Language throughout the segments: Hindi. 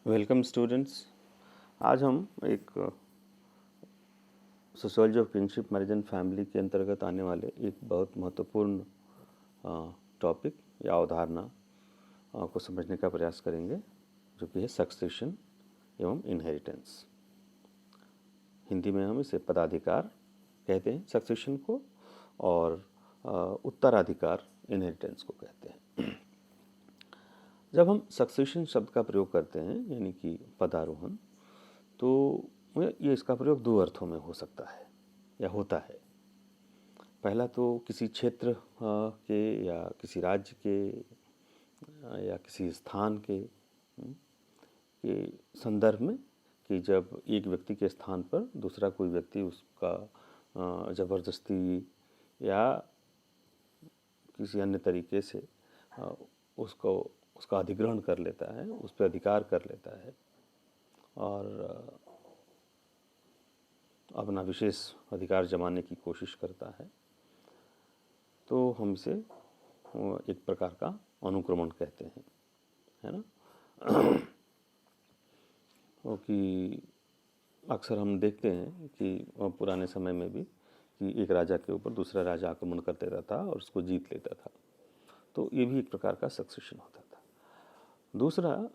Welcome students. आज हम एक sociology of kinship marriage and family के अंतर्गत आने वाले एक बहुत महत्वपूर्ण टॉपिक या अवधारणा को समझने का प्रयास करेंगे, जो कि है सक्सेशन एवं इनहेरिटेंस। हिंदी में हम इसे पदाधिकार कहते हैं सक्सेशन को, और उत्तराधिकार इनहेरिटेंस को कहते हैं। जब हम सक्सेशन शब्द का प्रयोग करते हैं, यानी कि पदारोहण, तो ये इसका प्रयोग दो अर्थों में हो सकता है या होता है। पहला तो किसी क्षेत्र के या किसी राज्य के या किसी स्थान के संदर्भ में, कि जब एक व्यक्ति के स्थान पर दूसरा कोई व्यक्ति उसका ज़बरदस्ती या किसी अन्य तरीके से उसका अधिग्रहण कर लेता है, उस पर अधिकार कर लेता है और अपना विशेष अधिकार जमाने की कोशिश करता है, तो हम इसे एक प्रकार का अनुक्रमण कहते हैं, है ना। कि अक्सर हम देखते हैं कि पुराने समय में भी कि एक राजा के ऊपर दूसरा राजा आक्रमण कर देता था और उसको जीत लेता था, तो ये भी एक प्रकार का सक्सेशन होता था। दूसरा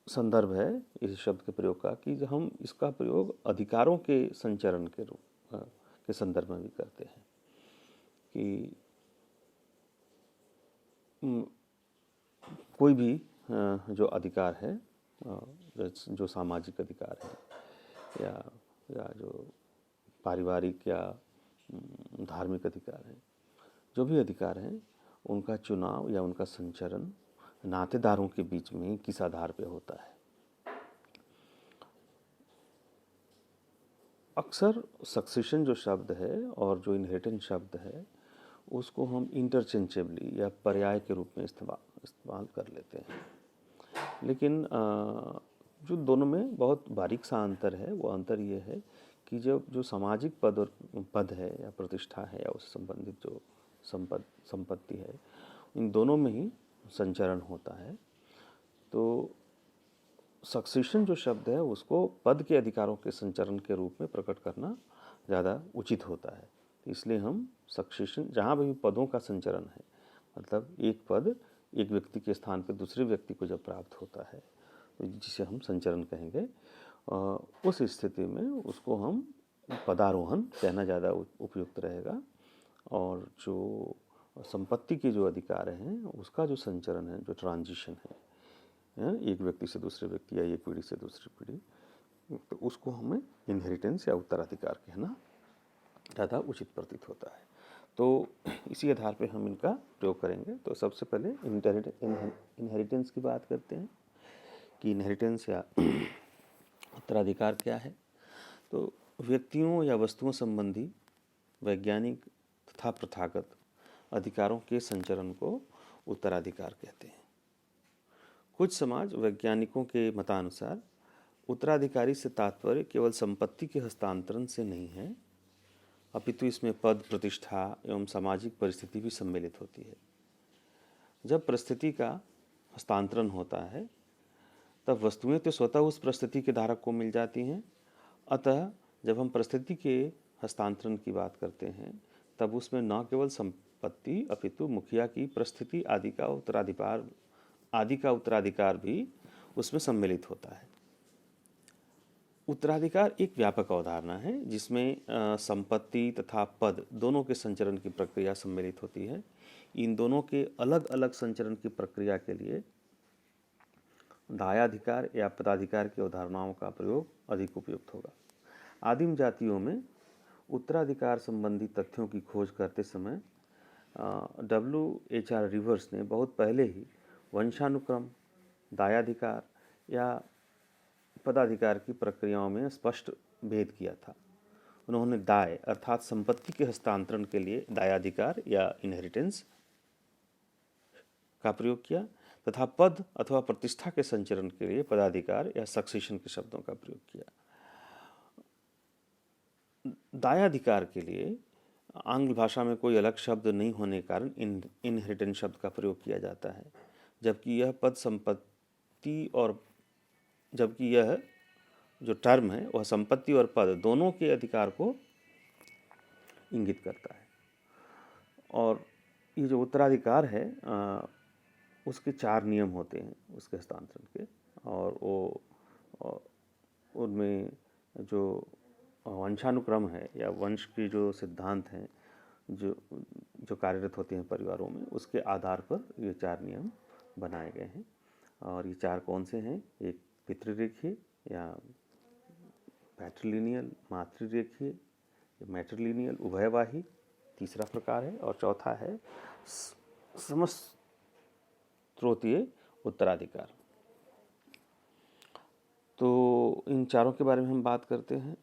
संदर्भ है इस शब्द के प्रयोग का कि हम इसका प्रयोग अधिकारों के संचरण के रूप के संदर्भ में भी करते हैं, कि कोई भी जो अधिकार है, जो सामाजिक अधिकार है या जो पारिवारिक या धार्मिक अधिकार हैं, जो भी अधिकार हैं, उनका चुनाव या उनका संचरण नातेदारों के बीच में किस आधार पे होता है। अक्सर सक्सेशन जो शब्द है और जो इनहेरिटेंस शब्द है, उसको हम इंटरचेंजेबली या पर्याय के रूप में इस्तेमाल कर लेते हैं, लेकिन जो दोनों में बहुत बारीक सा अंतर है, वो अंतर ये है कि जब जो सामाजिक पद है या प्रतिष्ठा है या उससे संबंधित जो संपत्ति है, इन दोनों में ही संचरण होता है, तो सक्सेशन जो शब्द है उसको पद के अधिकारों के संचरण के रूप में प्रकट करना ज़्यादा उचित होता है। इसलिए हम सक्सेशन, जहाँ भी पदों का संचरण है, मतलब एक पद एक व्यक्ति के स्थान पर दूसरे व्यक्ति को जब प्राप्त होता है, तो जिसे हम संचरण कहेंगे, उस स्थिति में उसको हम पदारोहण कहना ज़्यादा उपयुक्त रहेगा। और जो संपत्ति के जो अधिकार हैं, उसका जो संचरण है, जो ट्रांजिशन है, एक व्यक्ति से दूसरे व्यक्ति या एक पीढ़ी से दूसरी पीढ़ी, तो उसको हमें इनहेरिटेंस या उत्तराधिकार कहना ज़्यादा उचित प्रतीत होता है। तो इसी आधार पे हम इनका प्रयोग करेंगे। तो सबसे पहले इनहेरिटेंस की बात करते हैं कि इनहेरिटेंस या उत्तराधिकार क्या है। तो व्यक्तियों या वस्तुओं संबंधी वैज्ञानिक तथा प्रथागत अधिकारों के संचरण को उत्तराधिकार कहते हैं। कुछ समाज वैज्ञानिकों के मतानुसार उत्तराधिकारी से तात्पर्य केवल संपत्ति के हस्तांतरण से नहीं है, अपितु इसमें पद, प्रतिष्ठा एवं सामाजिक परिस्थिति भी सम्मिलित होती है। जब परिस्थिति का हस्तांतरण होता है, तब वस्तुएं तो स्वतः उस परिस्थिति के धारक को मिल जाती हैं। अतः जब हम परिस्थिति के हस्तांतरण की बात करते हैं, तब उसमें न केवल संपत्ति अपितु मुखिया की परिस्थिति आदि का उत्तराधिकार भी उसमें सम्मिलित होता है। उत्तराधिकार एक व्यापक अवधारणा है जिसमें संपत्ति तथा पद दोनों के संचरण की प्रक्रिया सम्मिलित होती है। इन दोनों के अलग अलग संचरण की प्रक्रिया के लिए दायाधिकार या पदाधिकार की अवधारणाओं का प्रयोग अधिक उपयुक्त होगा। आदिम जातियों में उत्तराधिकार संबंधी तथ्यों की खोज करते समय WHR रिवर्स ने बहुत पहले ही वंशानुक्रम, दायाधिकार या पदाधिकार की प्रक्रियाओं में स्पष्ट भेद किया था। उन्होंने दाय अर्थात संपत्ति के हस्तांतरण के लिए दायाधिकार या इनहेरिटेंस का प्रयोग किया तथा पद अथवा प्रतिष्ठा के संचरण के लिए पदाधिकार या सक्सेशन के शब्दों का प्रयोग किया। दायाधिकार के लिए आंग्ल भाषा में कोई अलग शब्द नहीं होने के कारण इनहेरिटेंस शब्द का प्रयोग किया जाता है, जबकि यह पद संपत्ति और, जबकि यह जो टर्म है वह संपत्ति और पद दोनों के अधिकार को इंगित करता है। और ये जो उत्तराधिकार है उसके 4 नियम होते हैं उसके हस्तांतरण के, और वो उनमें जो वंशानुक्रम है या वंश के जो सिद्धांत हैं जो कार्यरत होते हैं परिवारों में, उसके आधार पर ये 4 नियम बनाए गए हैं। और ये 4 कौन से हैं? एक पितृरेखीय या पैट्रिलिनियल, मातृरेखीय, मैट्रिलिनियल उभयवाही तीसरा प्रकार है, और चौथा है समस्त्रोतीय उत्तराधिकार। तो इन चारों के बारे में हम बात करते हैं।